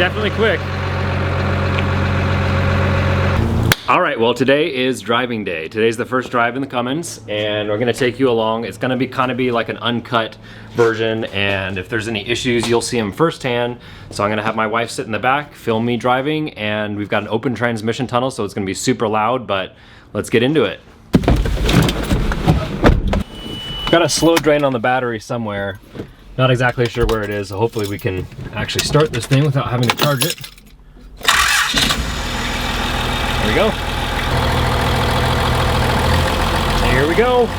definitely quick. All right, well, today is driving day. Today's the first drive in the Cummins, and we're gonna take you along. It's gonna be kind of like an uncut version, and if there's any issues, you'll see them firsthand. So I'm gonna have my wife sit in the back, film me driving, and we've got an open transmission tunnel, so it's gonna be super loud, but let's get into it. Got a slow drain on the battery somewhere. Not exactly sure where it is, so hopefully we can actually start this thing without having to charge it. There we go. Here we go.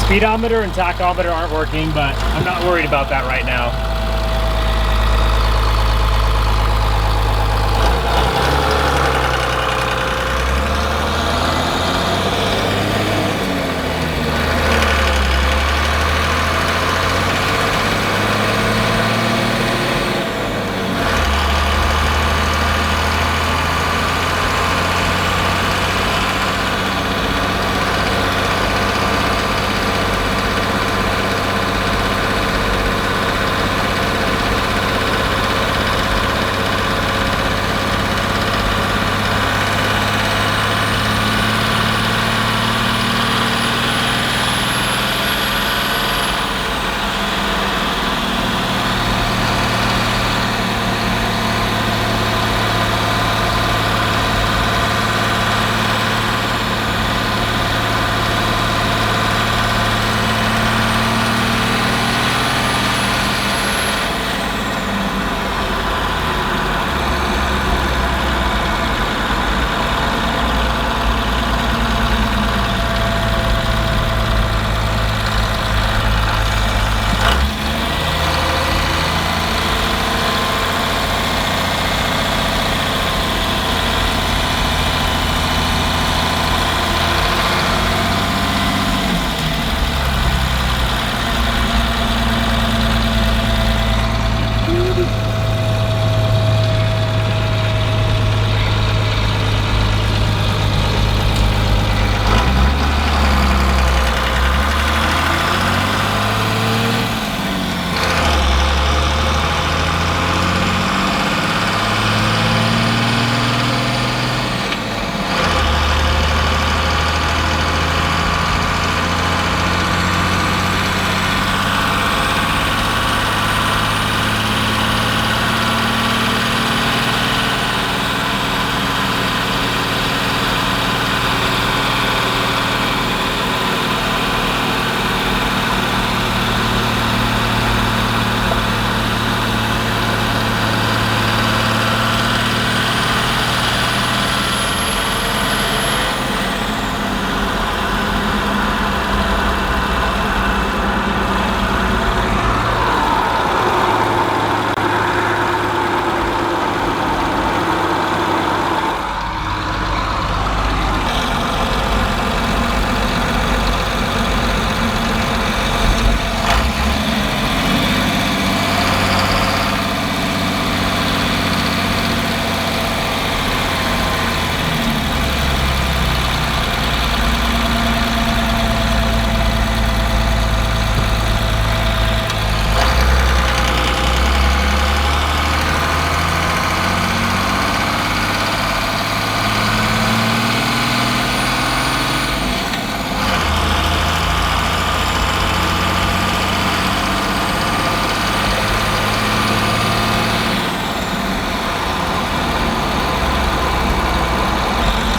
Speedometer and tachometer aren't working, but I'm not worried about that right now.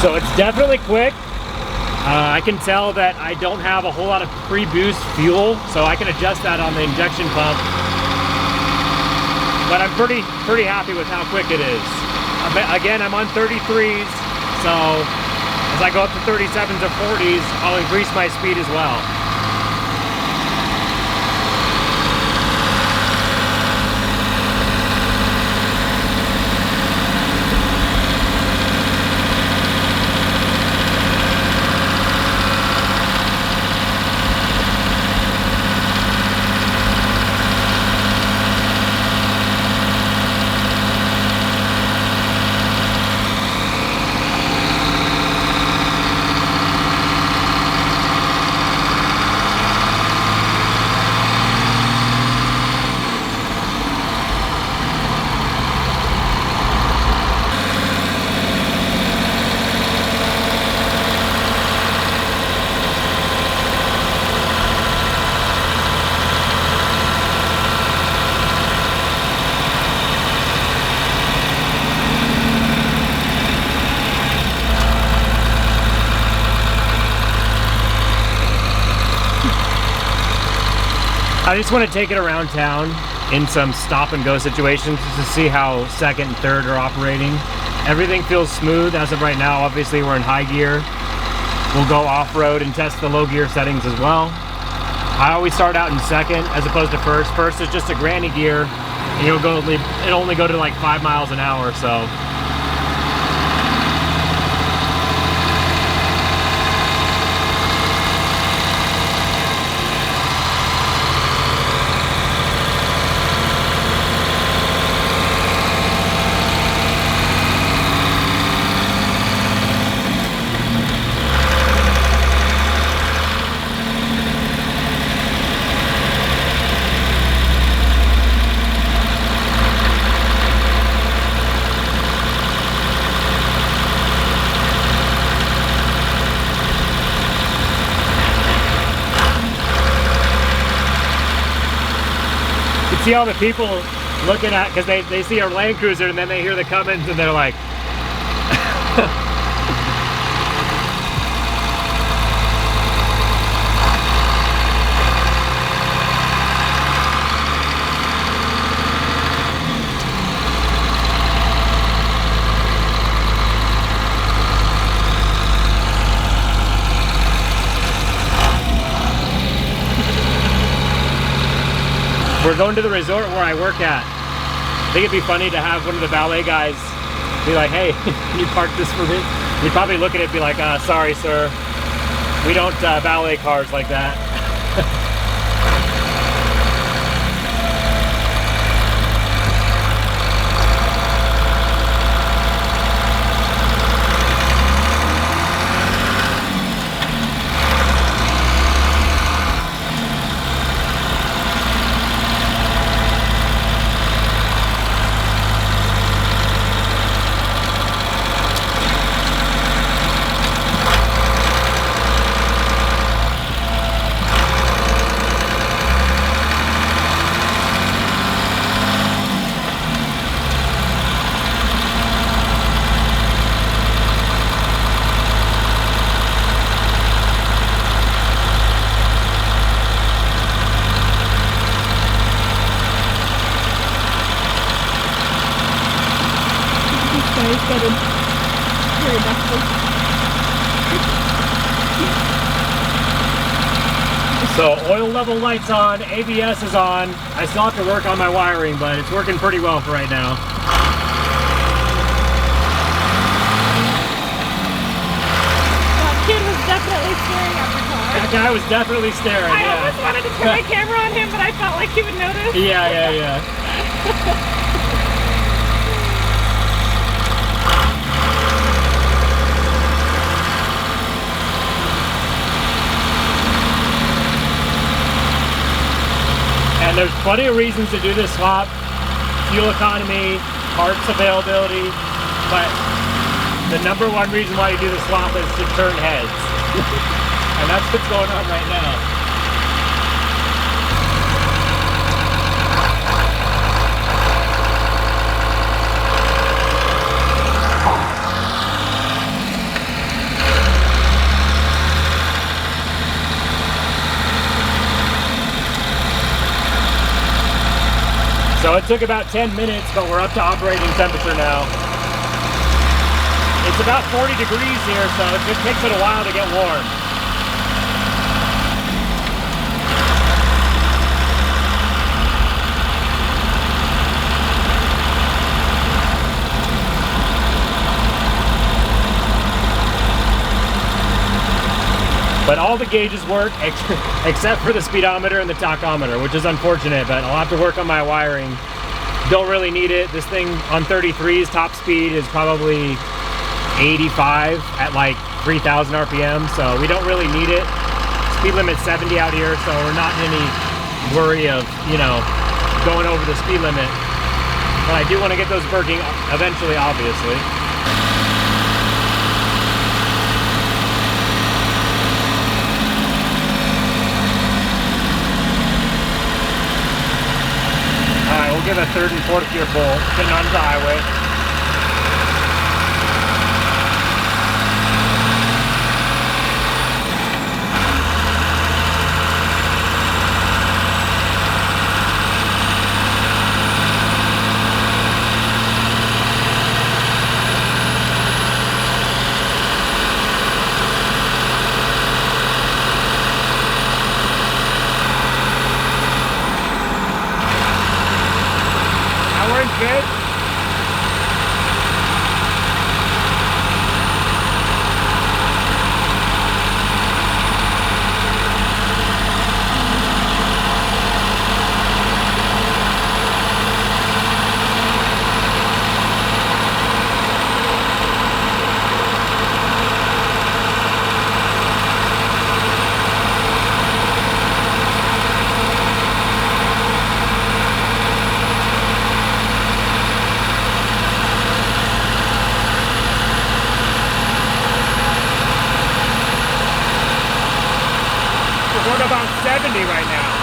So it's definitely quick. I can tell that I don't have a whole lot of pre-boost fuel, so I can adjust that on the injection pump. But I'm pretty happy with how quick it is. Again, I'm on 33s, so as I go up to 37s or 40s, I'll increase my speed as well. I just want to take it around town in some stop and go situations just to see how second and third are operating. Everything feels smooth as of right now. Obviously we're in high gear. We'll go off-road and test the low gear settings as well. I always start out in second as opposed to first. First is just a granny gear and it'll only go to like 5 miles an hour, so. See all the people looking at, because they see our Land Cruiser and then they hear the Cummins and they're like, we're going to the resort where I work at. I think it'd be funny to have one of the valet guys be like, hey, can you park this for me? He'd probably look at it and be like, sorry, sir. We don't valet cars like that. So oil level lights on, ABS is on. I still have to work on my wiring, but it's working pretty well for right now. That kid was definitely staring at the car. That guy was definitely staring, I almost wanted to turn my camera on him, but I felt like he would notice. Yeah. And there's plenty of reasons to do this swap. Fuel economy, parts availability, but the number one reason why you do the swap is to turn heads. And that's what's going on right now. So it took about 10 minutes, but we're up to operating temperature now. It's about 40 degrees here, so it just takes it a while to get warm. But all the gauges work except for the speedometer and the tachometer, which is unfortunate, but I'll have to work on my wiring. Don't really need it. This thing on 33's top speed is probably 85 at like 3,000 RPM, so we don't really need it. Speed limit's 70 out here, so we're not in any worry of, you know, going over the speed limit. But I do want to get those working eventually, obviously. Alright, we'll give a third and fourth gear pull, getting onto the highway. Good. We're about 70 right now.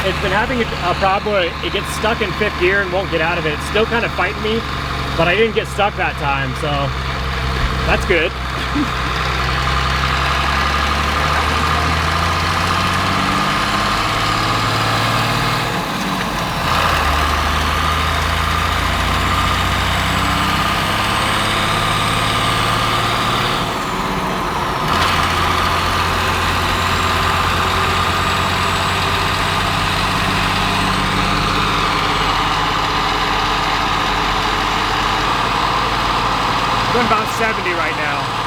It's been having a problem where it gets stuck in fifth gear and won't get out of it. It's still kind of fighting me, but I didn't get stuck that time, so that's good. Doing about 70 right now.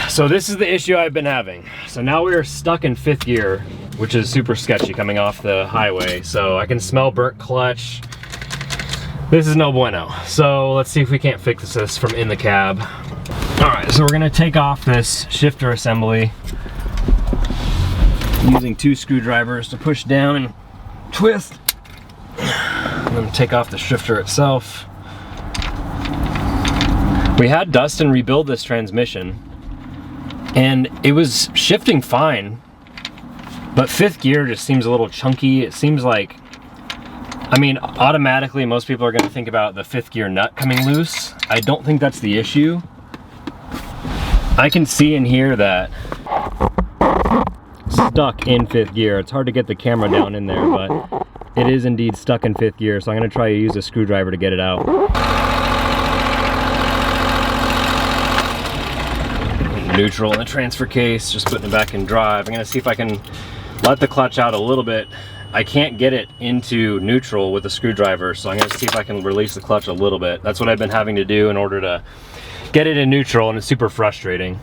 So this is the issue I've been having. So now we are stuck in 5th gear, which is super sketchy coming off the highway. So I can smell burnt clutch. This is no bueno. So let's see if we can't fix this from in the cab. All right, so we're gonna take off this shifter assembly using 2 screwdrivers to push down and twist. I'm gonna take off the shifter itself. We had Dustin rebuild this transmission and it was shifting fine, but 5th gear just seems a little chunky. It seems like, I mean, automatically most people are gonna think about the 5th gear nut coming loose. I don't think that's the issue. I can see and hear that stuck in 5th gear. It's hard to get the camera down in there, but it is indeed stuck in 5th gear, so I'm gonna try to use a screwdriver to get it out. Neutral in the transfer case, just putting it back in drive. I'm gonna see if I can let the clutch out a little bit. I can't get it into neutral with a screwdriver, so I'm gonna see if I can release the clutch a little bit. That's what I've been having to do in order to get it in neutral, and it's super frustrating.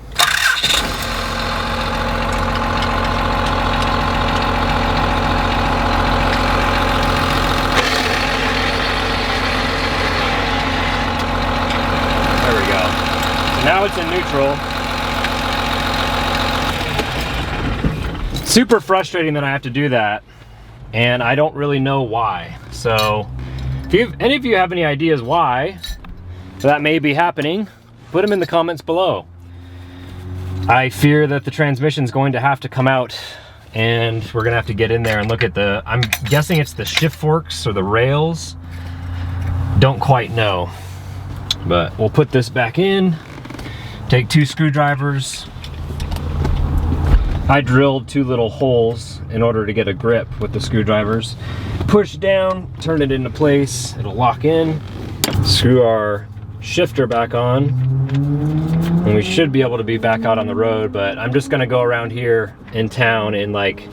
There we go. So now it's in neutral. Super frustrating that I have to do that, and I don't really know why. So if any of you have any ideas why that may be happening, put them in the comments below. I fear that the transmission's going to have to come out, and we're gonna have to get in there and look at the, I'm guessing it's the shift forks or the rails. Don't quite know, but we'll put this back in, take 2 screwdrivers. I drilled 2 little holes in order to get a grip with the screwdrivers. Push down, turn it into place, it'll lock in. Screw our shifter back on, and we should be able to be back out on the road, but I'm just gonna go around here in town in like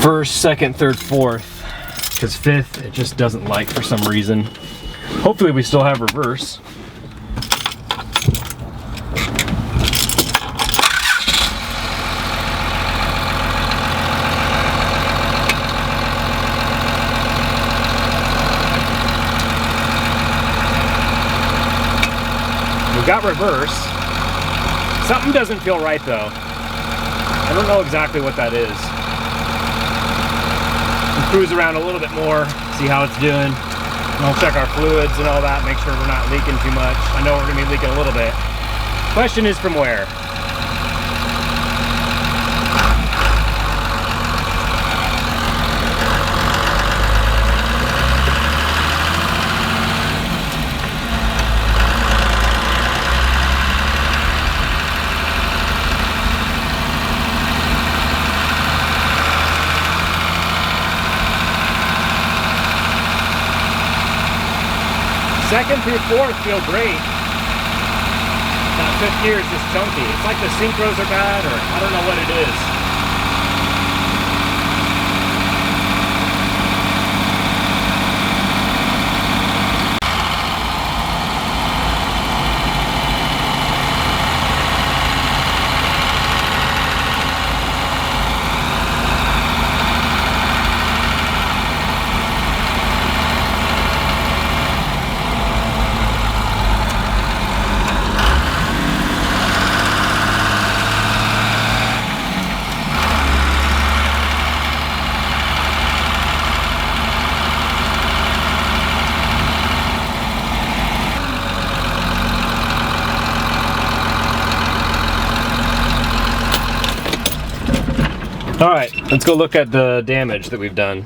1st, 2nd, 3rd, 4th, because 5th it just doesn't like for some reason. Hopefully we still have reverse. We got reverse. Something doesn't feel right though. I don't know exactly what that is. We'll cruise around a little bit more, see how it's doing. And I'll check our fluids and all that, make sure we're not leaking too much. I know we're gonna be leaking a little bit. Question is from where? Second through 4th feel great. That 5th gear is just chunky. It's like the synchros are bad, or I don't know what it is. All right, let's go look at the damage that we've done.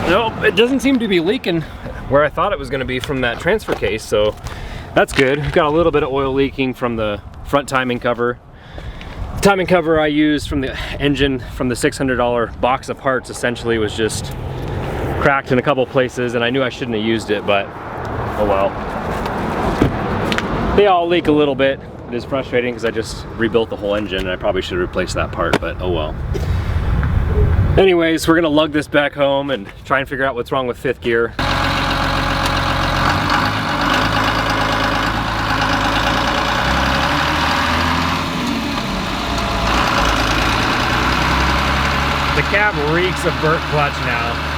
Nope, it doesn't seem to be leaking where I thought it was going to be from that transfer case, so that's good. We've got a little bit of oil leaking from the front timing cover. The timing cover I used from the engine from the $600 box of parts essentially was just cracked in a couple places, and I knew I shouldn't have used it, but oh well. They all leak a little bit. It is frustrating because I just rebuilt the whole engine and I probably should have replaced that part, but oh well. Anyways, we're gonna lug this back home and try and figure out what's wrong with fifth gear. The cab reeks of burnt clutch now.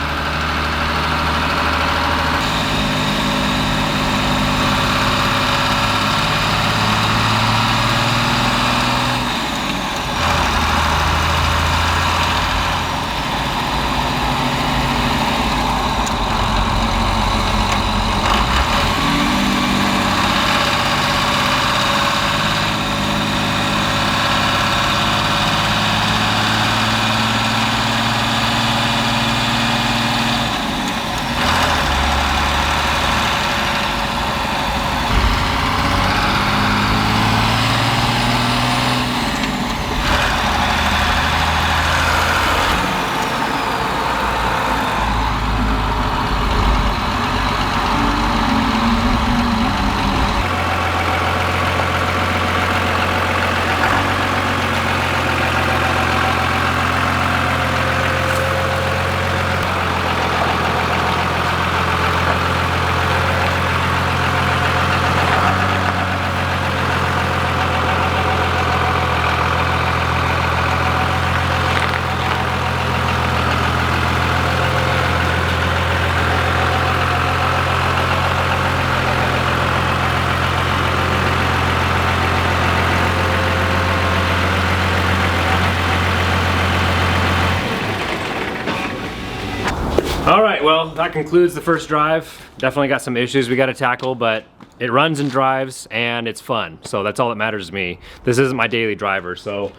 All right, well, that concludes the first drive. Definitely got some issues we got to tackle, but it runs and drives and it's fun. So that's all that matters to me. This isn't my daily driver, so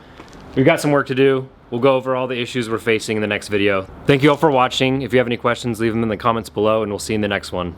we've got some work to do. We'll go over all the issues we're facing in the next video. Thank you all for watching. If you have any questions, leave them in the comments below and we'll see you in the next one.